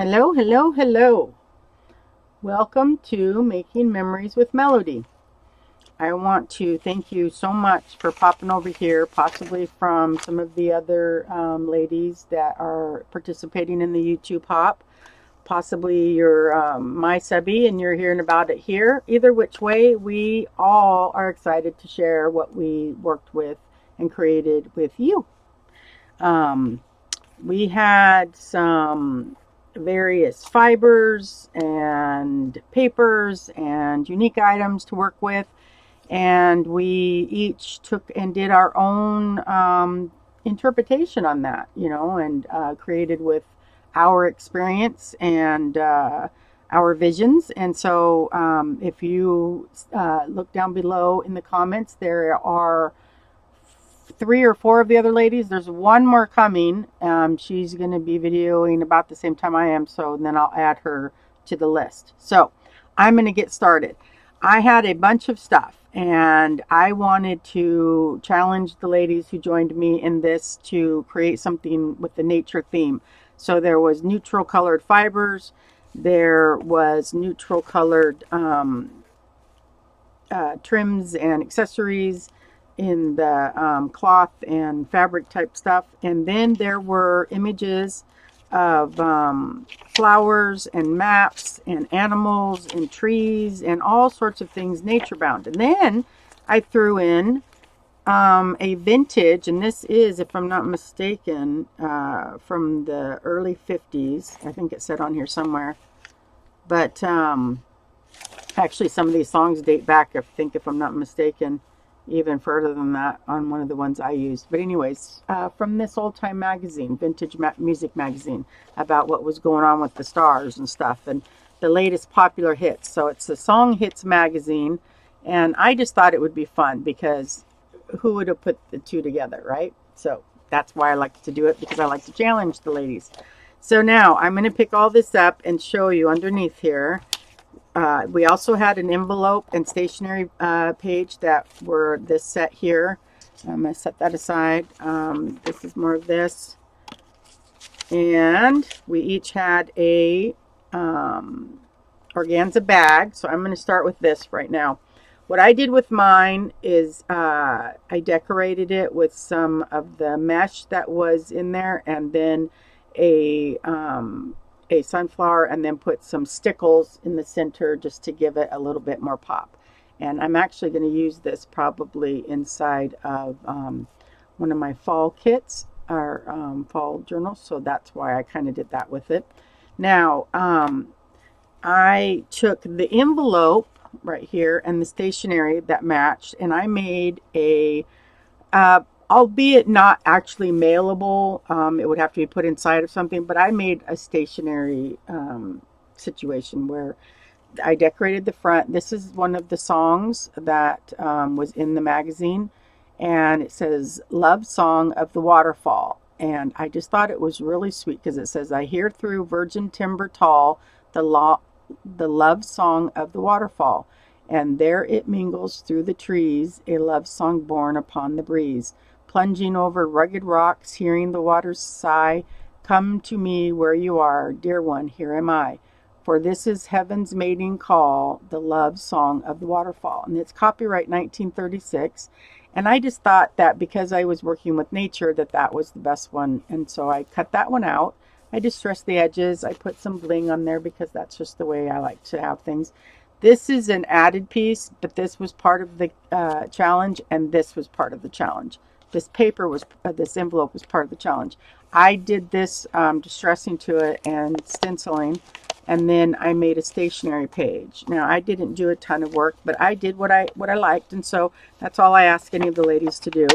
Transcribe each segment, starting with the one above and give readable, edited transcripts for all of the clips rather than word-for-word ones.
Hello, hello, hello. Welcome to Making Memories with Melody. I want to thank you so much for popping over here, possibly from some of the other ladies that are participating in the YouTube hop. Possibly you're my subby and you're hearing about it here. Either which way, we all are excited to share what we worked with and created with you. Um, we had some various fibers and papers and unique items to work with, and we each took and did our own interpretation on that, and created with our experience and our visions. And so if you look down below in the comments, there are three or four of the other ladies. There's one more coming. She's going to be videoing about the same time I am, so then I'll add her to the list. So I'm going to get started. I had a bunch of stuff, and I wanted to challenge the ladies who joined me in this to create something with the nature theme. So there was neutral colored fibers, there was neutral colored trims and accessories in the cloth and fabric type stuff. And then there were images of flowers and maps and animals and trees and all sorts of things nature bound. And then I threw in a vintage, and this is, if I'm not mistaken, from the early 50s. I think it said on here somewhere. But actually, some of these songs date back, I think, if I'm not mistaken, even further than that on one of the ones I used. But anyways, from this old time magazine, vintage music magazine, about what was going on with the stars and stuff, and the latest popular hits. So it's the Song Hits magazine, and I just thought it would be fun because who would have put the two together, right? So that's why I like to do it, because I like to challenge the ladies. So now I'm going to pick all this up and show you underneath here. We also had an envelope and stationery page that were this set here. I'm going to set that aside. This is more of this. And we each had a organza bag. So I'm going to start with this right now. What I did with mine is I decorated it with some of the mesh that was in there, and then a sunflower, and then put some stickles in the center just to give it a little bit more pop. And I'm actually going to use this probably inside of one of my fall kits or fall journals. So that's why I kind of did that with it. Now, I took the envelope right here and the stationery that matched, and I made a albeit not actually mailable, it would have to be put inside of something, but I made a stationery situation where I decorated the front. This is one of the songs that was in the magazine, and it says Love Song of the Waterfall. And I just thought it was really sweet because it says, I hear through virgin timber tall the love song of the waterfall, and there it mingles through the trees, a love song born upon the breeze. Plunging over rugged rocks, hearing the waters sigh, come to me where you are, dear one, here am I. For this is heaven's mating call, the love song of the waterfall. And it's copyright 1936. And I just thought that because I was working with nature, that was the best one. And so I cut that one out. I distressed the edges. I put some bling on there because that's just the way I like to have things. This is an added piece, but this was part of the challenge, and this was part of the challenge. This paper was, this envelope was part of the challenge. I did this distressing to it and stenciling, and then I made a stationery page. Now, I didn't do a ton of work, but I did what I liked, and so that's all I ask any of the ladies to do.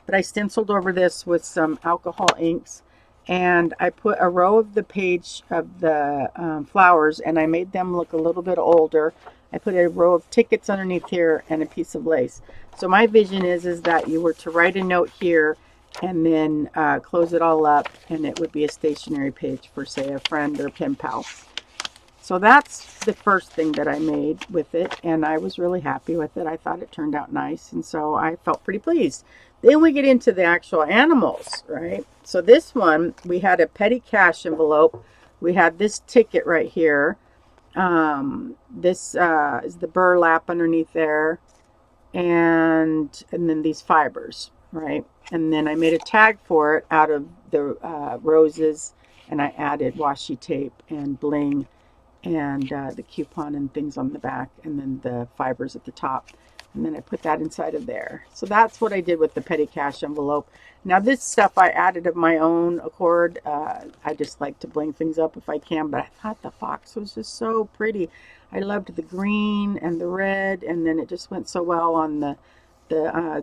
But I stenciled over this with some alcohol inks, and I put a row of the page of the flowers, and I made them look a little bit older. I put a row of tickets underneath here and a piece of lace. So my vision is that you were to write a note here and then close it all up, and it would be a stationery page for, say, a friend or pen pal. So that's the first thing that I made with it, and I was really happy with it. I thought it turned out nice, and so I felt pretty pleased. Then we get into the actual animals, right? So this one, we had a petty cash envelope we had this ticket right here. This is the burlap underneath there, and then these fibers, right? And then I made a tag for it out of the roses, and I added washi tape and bling and the coupon and things on the back, and then the fibers at the top. And then I put that inside of there. So that's what I did with the petty cash envelope. Now this stuff I added of my own accord. I just like to bling things up if I can, but I thought the fox was just so pretty. I loved the green and the red, and then it just went so well on the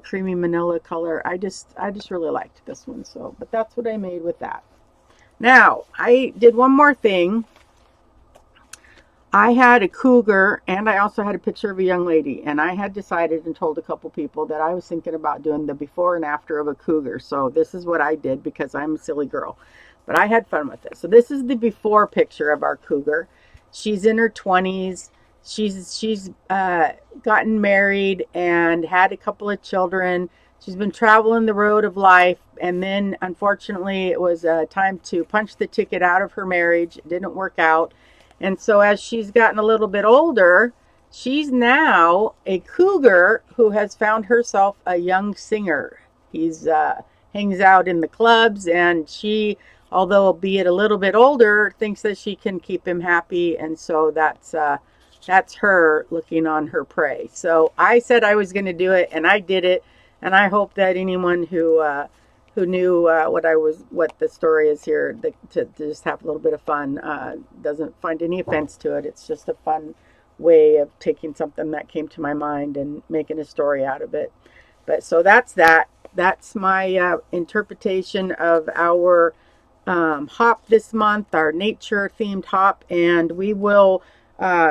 creamy manila color. I just really liked this one. So, but that's what I made with that. Now I did one more thing. I had a cougar, and I also had a picture of a young lady, and I had decided and told a couple people that I was thinking about doing the before and after of a cougar. So this is what I did because I'm a silly girl, but I had fun with it. So this is the before picture of our cougar. She's in her 20s. She's gotten married and had a couple of children. She's been traveling the road of life, and then unfortunately it was time to punch the ticket out of her marriage. It didn't work out. And so as she's gotten a little bit older, she's now a cougar who has found herself a young singer. He's hangs out in the clubs, and she, although albeit a little bit older, thinks that she can keep him happy. And so that's her looking on her prey. So I said I was going to do it, and I did it. And I hope that anyone who knew what the story is here, to just have a little bit of fun, doesn't find any offense to it. It's just a fun way of taking something that came to my mind and making a story out of it. But so that's that. That's my interpretation of our hop this month, our nature themed hop, and we will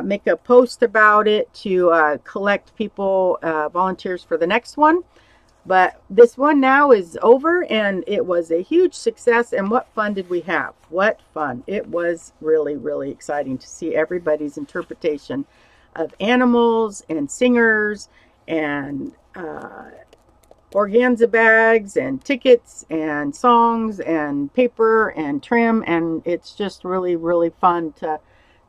make a post about it to collect people, volunteers for the next one. But this one now is over, and it was a huge success. And what fun did we have? What fun. It was really, really exciting to see everybody's interpretation of animals and singers and organza bags and tickets and songs and paper and trim. And it's just really, really fun to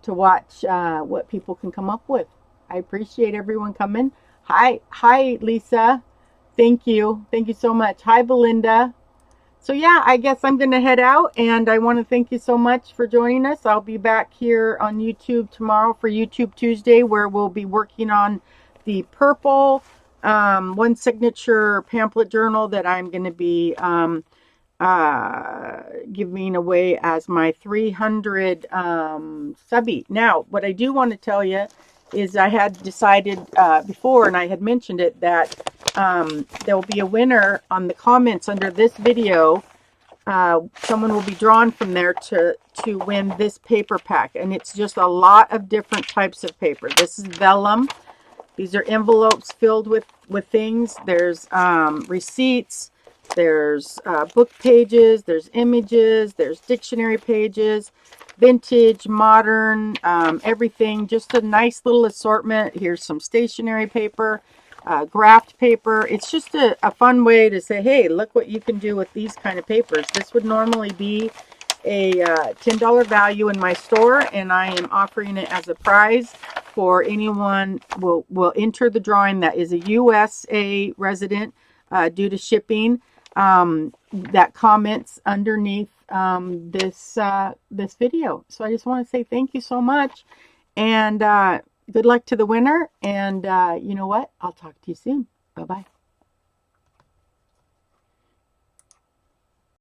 watch what people can come up with. I appreciate everyone coming. Hi, Lisa. Thank you. Thank you so much. Hi, Belinda. So yeah, I guess I'm going to head out, and I want to thank you so much for joining us. I'll be back here on YouTube tomorrow for YouTube Tuesday, where we'll be working on the purple one signature pamphlet journal that I'm going to be giving away as my 300 subby. Now, what I do want to tell you is I had decided before, and I had mentioned it, that there will be a winner on the comments under this video. Someone will be drawn from there to win this paper pack, and it's just a lot of different types of paper. This is vellum. These are envelopes filled with things. There's receipts, there's book pages, there's images, there's dictionary pages, vintage, modern, everything. Just a nice little assortment. Here's some stationery paper, graphed paper. It's just a fun way to say, hey, look what you can do with these kind of papers. This would normally be a $10 value in my store, and I am offering it as a prize for anyone will enter the drawing that is a USA resident due to shipping, that comments underneath this video. So I just want to say thank you so much, and good luck to the winner. And you know what? I'll talk to you soon. Bye-bye.